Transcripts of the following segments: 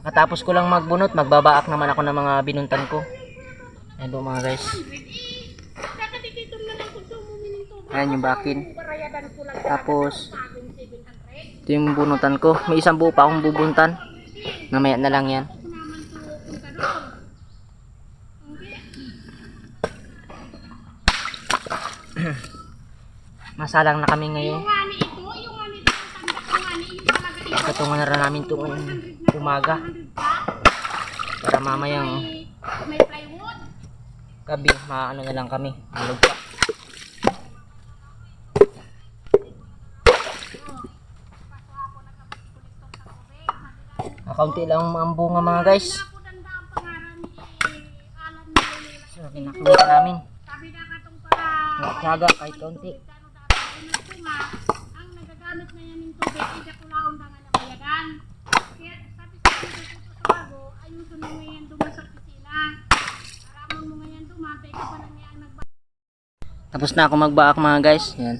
Katapos ko lang magbunot, magbabaak naman ako ng mga binuntan ko. Ayan po mga guys. Ayan yung bakin. Tapos ito yung bunutan ko. May isang buo pa akong bubuntan. Mamaya na lang yan. Masalang na kami ngayon. Katungan na rin namin itong umaga. Para mamayang gabi, maano na lang kami. Malog pa. Kaunti lang ang bunga mga guys. So, kinakamit namin. Nagtyaga kahit kaunti. Ang nagagamit na yan ng tubig, hindi ko laon na nga nabayagan. Kaya sabi sa bago, ayusin mo ngayon duman sa pisina. Aramon mo ngayon duman, tayo ka pa lang yan nagbayak. Tapos na ako magbaak mga guys. Yan.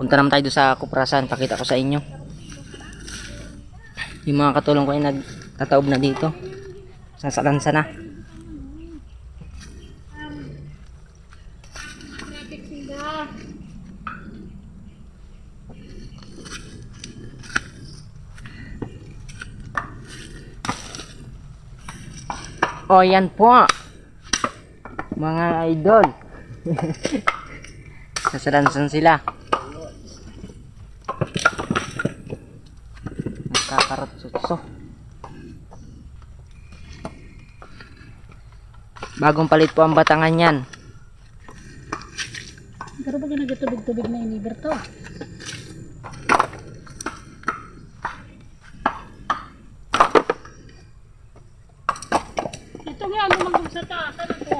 Punta naman tayo sa kuprasan. Pakita ko sa inyo. Yung mga katulong ko ay nagtataob na dito. Sasalansa na. O yan po mga idol. Sasalansan sila. Nagkakarot sutso. Bagong palit po ang batangan yan. Pero pag nagatubig-tubig na iniber to. Ito nga, lumangkong sa taas. Ano to?